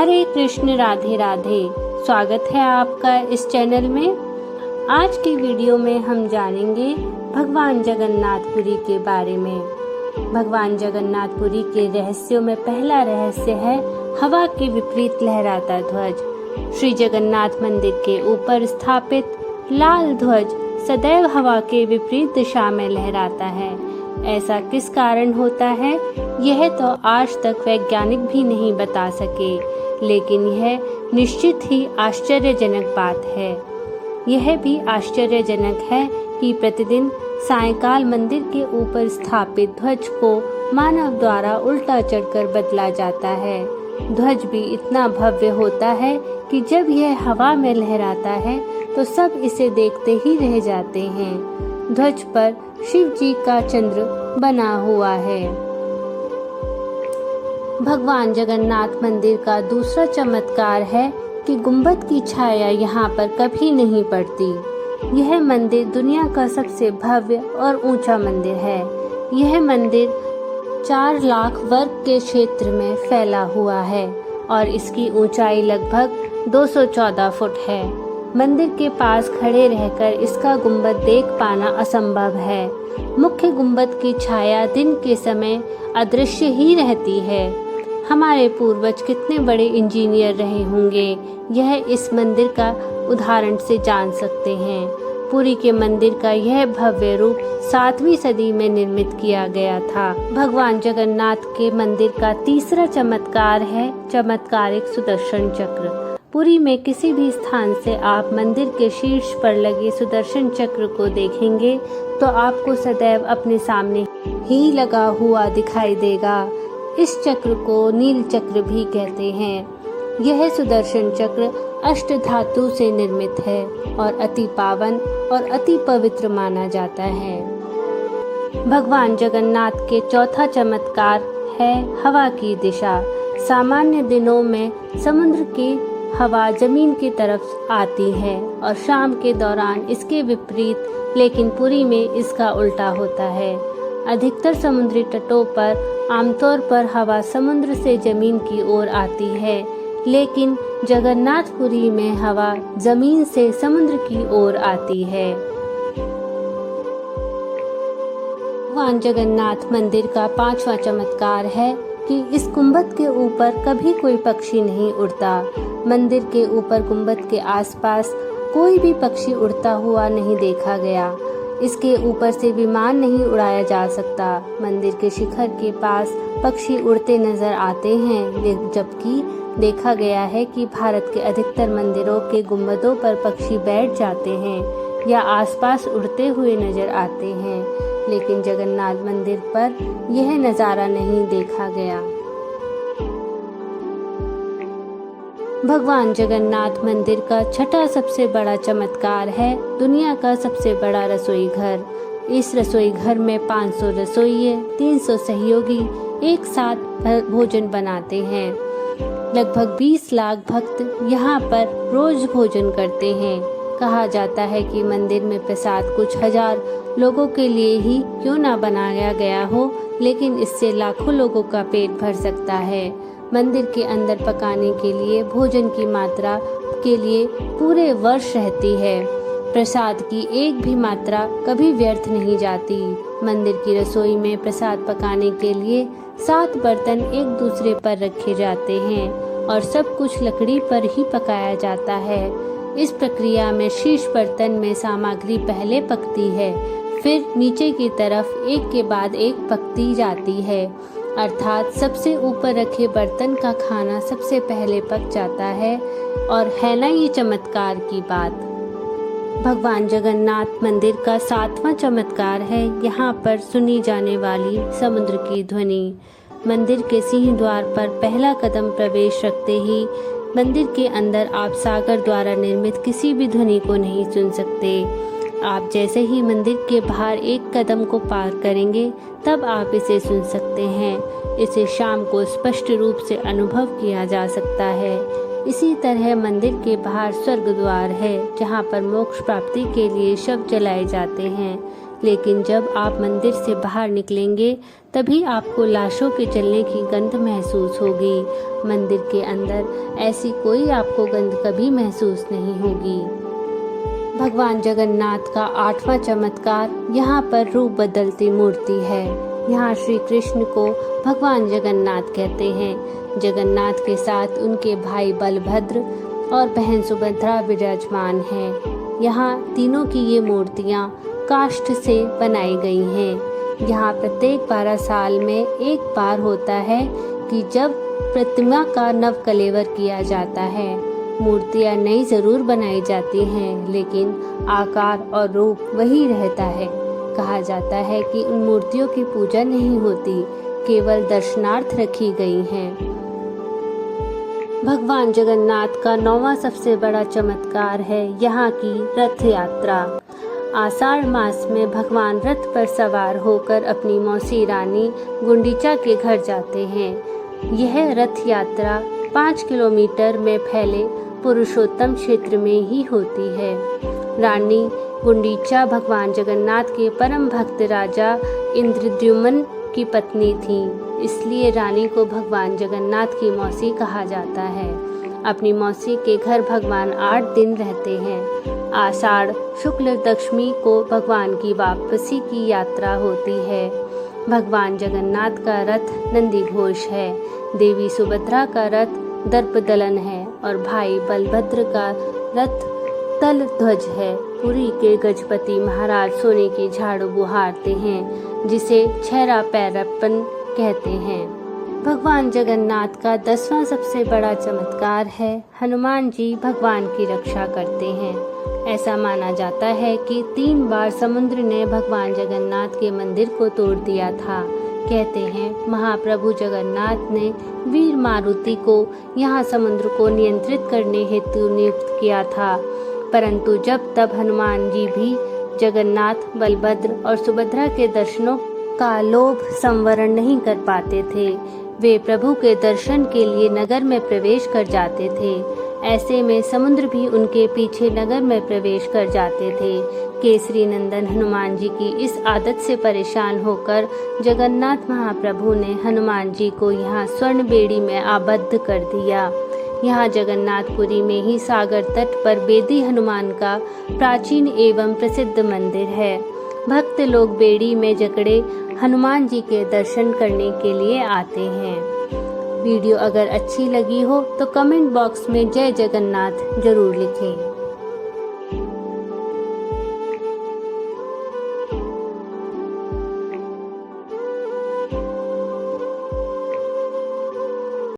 हरे कृष्ण, राधे राधे। स्वागत है आपका इस चैनल में। आज की वीडियो में हम जानेंगे भगवान जगन्नाथपुरी के बारे में। भगवान जगन्नाथपुरी के रहस्यों में पहला रहस्य है हवा के विपरीत लहराता ध्वज। श्री जगन्नाथ मंदिर के ऊपर स्थापित लाल ध्वज सदैव हवा के विपरीत दिशा में लहराता है। ऐसा किस कारण होता है, यह तो आज तक वैज्ञानिक भी नहीं बता सके, लेकिन यह निश्चित ही आश्चर्यजनक बात है। यह भी आश्चर्यजनक है कि प्रतिदिन सायंकाल मंदिर के ऊपर स्थापित ध्वज को मानव द्वारा उल्टा चढ़कर बदला जाता है। ध्वज भी इतना भव्य होता है कि जब यह हवा में लहराता है तो सब इसे देखते ही रह जाते हैं। ध्वज पर शिव जी का चंद्र बना हुआ है। भगवान जगन्नाथ मंदिर का दूसरा चमत्कार है कि गुंबद की छाया यहाँ पर कभी नहीं पड़ती। यह मंदिर दुनिया का सबसे भव्य और ऊंचा मंदिर है। यह मंदिर 4 लाख वर्ग के क्षेत्र में फैला हुआ है और इसकी ऊंचाई लगभग 214 फुट है। मंदिर के पास खड़े रहकर इसका गुंबद देख पाना असंभव है। मुख्य गुंबद की छाया दिन के समय अदृश्य ही रहती है। हमारे पूर्वज कितने बड़े इंजीनियर रहे होंगे, यह इस मंदिर का उदाहरण से जान सकते हैं। पुरी के मंदिर का यह भव्य रूप 7वीं सदी में निर्मित किया गया था। भगवान जगन्नाथ के मंदिर का तीसरा चमत्कार है चमत्कारिक सुदर्शन चक्र। पुरी में किसी भी स्थान से आप मंदिर के शीर्ष पर लगे सुदर्शन चक्र को देखेंगे तो आपको सदैव अपने सामने ही लगा हुआ दिखाई देगा। इस चक्र को नील चक्र भी कहते हैं। यह सुदर्शन चक्र अष्ट धातु से निर्मित है और अति पावन और अति पवित्र माना जाता है। भगवान जगन्नाथ के चौथा चमत्कार है हवा की दिशा। सामान्य दिनों में समुद्र की हवा जमीन की तरफ आती है और शाम के दौरान इसके विपरीत, लेकिन पुरी में इसका उल्टा होता है। अधिकतर समुद्री तटों पर आमतौर पर हवा समुद्र से जमीन की ओर आती है, लेकिन जगन्नाथपुरी में हवा जमीन से समुद्र की ओर आती है। भगवान जगन्नाथ मंदिर का 5वां चमत्कार है कि इस गुंबद के ऊपर कभी कोई पक्षी नहीं उड़ता। मंदिर के ऊपर गुंबद के आसपास कोई भी पक्षी उड़ता हुआ नहीं देखा गया। इसके ऊपर से विमान नहीं उड़ाया जा सकता। मंदिर के शिखर के पास पक्षी उड़ते नजर आते हैं, जबकि देखा गया है कि भारत के अधिकतर मंदिरों के गुंबदों पर पक्षी बैठ जाते हैं या आसपास उड़ते हुए नजर आते हैं, लेकिन जगन्नाथ मंदिर पर यह नज़ारा नहीं देखा गया। भगवान जगन्नाथ मंदिर का छठा सबसे बड़ा चमत्कार है दुनिया का सबसे बड़ा रसोई घर। इस रसोई घर में 500 रसोइये, 300 सहयोगी एक साथ भोजन बनाते हैं। लगभग 20 लाख भक्त यहाँ पर रोज भोजन करते हैं। कहा जाता है कि मंदिर में प्रसाद कुछ हजार लोगों के लिए ही क्यों ना बनाया गया हो, लेकिन इससे लाखों लोगों का पेट भर सकता है। मंदिर के अंदर पकाने के लिए भोजन की मात्रा के लिए पूरे वर्ष रहती है। प्रसाद की एक भी मात्रा कभी व्यर्थ नहीं जाती। मंदिर की रसोई में प्रसाद पकाने के लिए 7 बर्तन एक दूसरे पर रखे जाते हैं और सब कुछ लकड़ी पर ही पकाया जाता है। इस प्रक्रिया में शीर्ष बर्तन में सामग्री पहले पकती है, फिर नीचे की तरफ एक के बाद एक पकती जाती है, अर्थात सबसे ऊपर रखे बर्तन का खाना सबसे पहले पक जाता है। और है ना ये चमत्कार की बात। भगवान जगन्नाथ मंदिर का 7वां चमत्कार है यहाँ पर सुनी जाने वाली समुद्र की ध्वनि। मंदिर के सिंह द्वार पर पहला कदम प्रवेश रखते ही मंदिर के अंदर आप सागर द्वारा निर्मित किसी भी ध्वनि को नहीं सुन सकते। आप जैसे ही मंदिर के बाहर एक कदम को पार करेंगे तब आप इसे सुन सकते हैं। इसे शाम को स्पष्ट रूप से अनुभव किया जा सकता है। इसी तरह मंदिर के बाहर स्वर्ग द्वार है, जहाँ पर मोक्ष प्राप्ति के लिए शव जलाए जाते हैं। लेकिन जब आप मंदिर से बाहर निकलेंगे तभी आपको लाशों के जलने की गंध महसूस होगी। मंदिर के अंदर ऐसी कोई आपको गंध कभी महसूस नहीं होगी। भगवान जगन्नाथ का 8वां चमत्कार यहाँ पर रूप बदलती मूर्ति है। यहाँ श्री कृष्ण को भगवान जगन्नाथ कहते हैं। जगन्नाथ के साथ उनके भाई बलभद्र और बहन सुभद्रा विराजमान हैं। यहाँ तीनों की ये मूर्तियाँ काष्ठ से बनाई गई हैं। यहाँ प्रत्येक 12 साल में एक बार होता है कि जब प्रतिमा का नव कलेवर किया जाता है। मूर्तियाँ नई जरूर बनाई जाती हैं, लेकिन आकार और रूप वही रहता है। कहा जाता है कि उन मूर्तियों की पूजा नहीं होती, केवल दर्शनार्थ रखी गई हैं। भगवान जगन्नाथ का 9वां सबसे बड़ा चमत्कार है यहाँ की रथ यात्रा। आषाढ़ मास में भगवान रथ पर सवार होकर अपनी मौसी रानी गुंडीचा के घर जाते हैं। यह रथ यात्रा 5 किलोमीटर में फैले पुरुषोत्तम क्षेत्र में ही होती है। रानी गुंडीचा भगवान जगन्नाथ के परम भक्त राजा इंद्रद्युम्न की पत्नी थी, इसलिए रानी को भगवान जगन्नाथ की मौसी कहा जाता है। अपनी मौसी के घर भगवान 8 दिन रहते हैं। आषाढ़ शुक्ल दशमी को भगवान की वापसी की यात्रा होती है। भगवान जगन्नाथ का रथ नंदी घोष है, देवी सुभद्रा का रथ दर्पदलन है और भाई बलभद्र का रथ तल ध्वज है। पुरी के गजपति महाराज सोने की झाड़ू बुहारते हैं, जिसे छेरा पैरप्पन कहते हैं। भगवान जगन्नाथ का 10वां सबसे बड़ा चमत्कार है हनुमान जी भगवान की रक्षा करते हैं। ऐसा माना जाता है कि 3 बार समुद्र ने भगवान जगन्नाथ के मंदिर को तोड़ दिया था। कहते हैं महाप्रभु जगन्नाथ ने वीर मारुति को यहाँ समुद्र को नियंत्रित करने हेतु नियुक्त किया था, परंतु जब तब हनुमान जी भी जगन्नाथ, बलभद्र और सुभद्रा के दर्शनों का लोभ संवरण नहीं कर पाते थे। वे प्रभु के दर्शन के लिए नगर में प्रवेश कर जाते थे। ऐसे में समुद्र भी उनके पीछे नगर में प्रवेश कर जाते थे। केसरी नंदन हनुमान जी की इस आदत से परेशान होकर जगन्नाथ महाप्रभु ने हनुमान जी को यहाँ स्वर्ण बेड़ी में आबद्ध कर दिया। यहाँ जगन्नाथपुरी में ही सागर तट पर बेदी हनुमान का प्राचीन एवं प्रसिद्ध मंदिर है। भक्त लोग बेड़ी में जकड़े हनुमान जी के दर्शन करने के लिए आते हैं। वीडियो अगर अच्छी लगी हो तो कमेंट बॉक्स में जय जगन्नाथ जरूर लिखें।